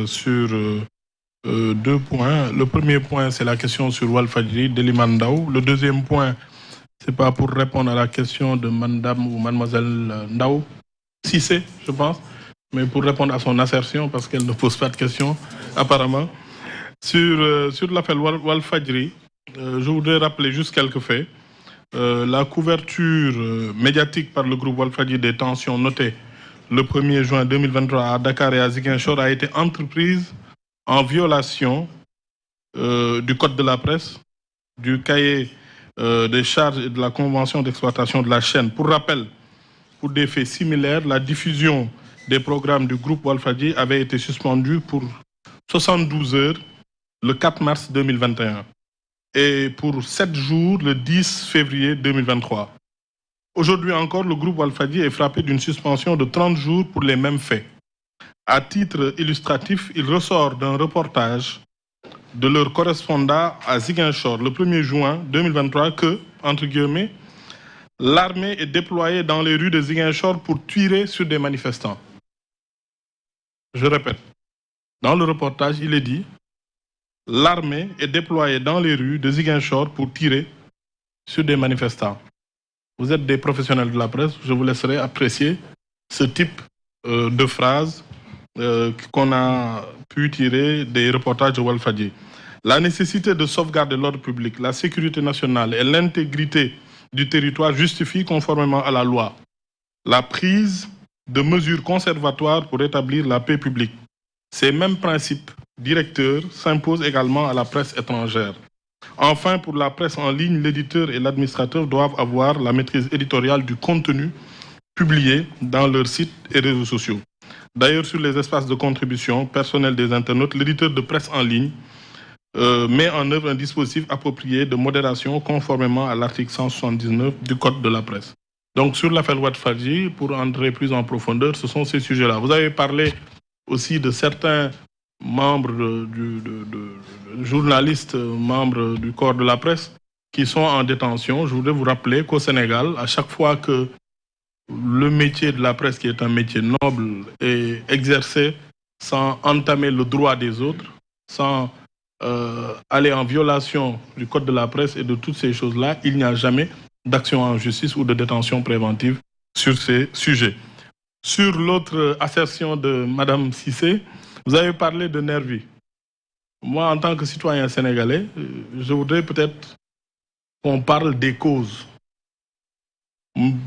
Sur deux points. Le premier point, c'est la question sur Walfadjri, d'Eliman Ndao. Le deuxième point, c'est pas pour répondre à la question de madame ou mademoiselle Ndao, Cissé, je pense, mais pour répondre à son assertion, parce qu'elle ne pose pas de questions, apparemment. Sur l'affaire Walfadjri, je voudrais rappeler juste quelques faits. La couverture médiatique par le groupe Walfadjri des tensions notées le 1er juin 2023 à Dakar et à Ziguinchor a été entreprise en violation du Code de la presse, du cahier des charges et de la convention d'exploitation de la chaîne. Pour rappel, pour des faits similaires, la diffusion des programmes du groupe Walfadjri avait été suspendue pour 72 heures le 4 mars 2021 et pour 7 jours le 10 février 2023. Aujourd'hui encore, le groupe Walfadjri est frappé d'une suspension de 30 jours pour les mêmes faits. À titre illustratif, il ressort d'un reportage de leur correspondant à Ziguinchor le 1er juin 2023 que, entre guillemets, l'armée est déployée dans les rues de Ziguinchor pour tirer sur des manifestants. Je répète, dans le reportage, il est dit « L'armée est déployée dans les rues de Ziguinchor pour tirer sur des manifestants ». Vous êtes des professionnels de la presse, je vous laisserai apprécier ce type de phrase qu'on a pu tirer des reportages de Walfadjri. La nécessité de sauvegarder l'ordre public, la sécurité nationale et l'intégrité du territoire justifient, conformément à la loi, la prise de mesures conservatoires pour établir la paix publique. Ces mêmes principes directeurs s'imposent également à la presse étrangère. Enfin, pour la presse en ligne, l'éditeur et l'administrateur doivent avoir la maîtrise éditoriale du contenu publié dans leurs sites et réseaux sociaux. D'ailleurs, sur les espaces de contribution personnels des internautes, l'éditeur de presse en ligne met en œuvre un dispositif approprié de modération conformément à l'article 179 du Code de la presse. Donc, sur l'affaire Walfadjri, pour entrer plus en profondeur, ce sont ces sujets-là. Vous avez parlé aussi de certains membres journalistes, membres du corps de la presse, qui sont en détention. Je voudrais vous rappeler qu'au Sénégal, à chaque fois que le métier de la presse, qui est un métier noble, est exercé sans entamer le droit des autres, sans aller en violation du code de la presse et de toutes ces choses-là, il n'y a jamais d'action en justice ou de détention préventive sur ces sujets. Sur l'autre assertion de Mme Cissé, vous avez parlé de nervis. Moi, en tant que citoyen sénégalais, je voudrais peut-être qu'on parle des causes.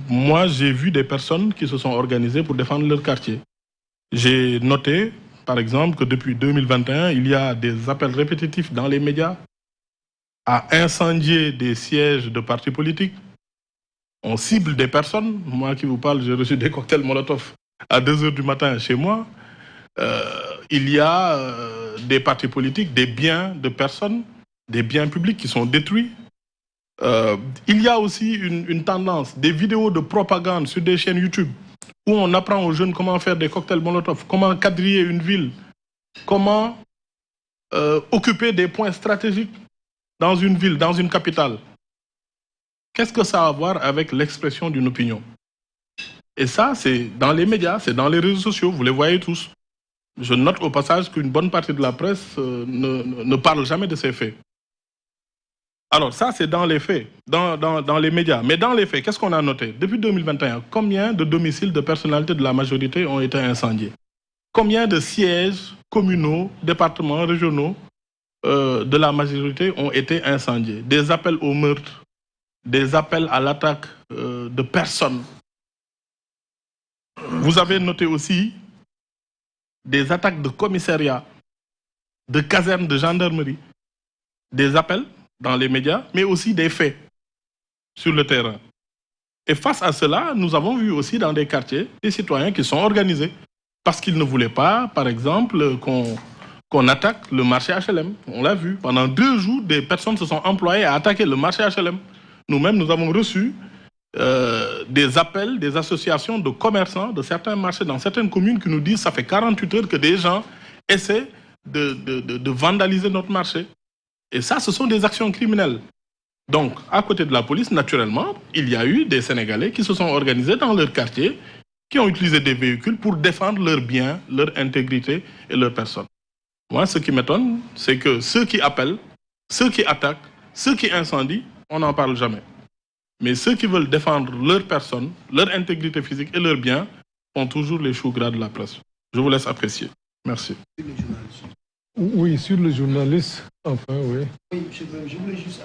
Moi, j'ai vu des personnes qui se sont organisées pour défendre leur quartier. J'ai noté, par exemple, que depuis 2021, il y a des appels répétitifs dans les médias à incendier des sièges de partis politiques. On cible des personnes. Moi qui vous parle, j'ai reçu des cocktails Molotov à 2 h du matin chez moi. Il y a des partis politiques, des biens de personnes, des biens publics qui sont détruits. Il y a aussi une tendance, des vidéos de propagande sur des chaînes YouTube où on apprend aux jeunes comment faire des cocktails Molotov, comment quadriller une ville, comment occuper des points stratégiques dans une ville, dans une capitale. Qu'est-ce que ça a à voir avec l'expression d'une opinion? Et ça, c'est dans les médias, c'est dans les réseaux sociaux, vous les voyez tous. Je note au passage qu'une bonne partie de la presse ne parle jamais de ces faits. Alors ça, c'est dans les faits, dans les médias. Mais dans les faits, qu'est-ce qu'on a noté? Depuis 2021, combien de domiciles de personnalités de la majorité ont été incendiés? Combien de sièges communaux, départements, régionaux de la majorité ont été incendiés? Des appels au meurtre, des appels à l'attaque de personnes. Vous avez noté aussi des attaques de commissariats, de casernes de gendarmerie, des appels dans les médias, mais aussi des faits sur le terrain. Et face à cela, nous avons vu aussi dans des quartiers des citoyens qui sont organisés parce qu'ils ne voulaient pas, par exemple, qu'on attaque le marché HLM. On l'a vu. Pendant 2 jours, des personnes se sont employées à attaquer le marché HLM. Nous-mêmes, nous avons reçu des appels des associations de commerçants de certains marchés dans certaines communes qui nous disent que ça fait 48 heures que des gens essaient de vandaliser notre marché. Et ça, ce sont des actions criminelles. Donc, à côté de la police, naturellement, il y a eu des Sénégalais qui se sont organisés dans leur quartier qui ont utilisé des véhicules pour défendre leurs biens, leur intégrité et leur personne. Moi, ce qui m'étonne, c'est que ceux qui appellent, ceux qui attaquent, ceux qui incendient, on n'en parle jamais. Mais ceux qui veulent défendre leur personne, leur intégrité physique et leurs biens font toujours les choux gras de la presse. Je vous laisse apprécier. Merci. Oui, sur le journaliste, enfin, oui. Oui, je voulais juste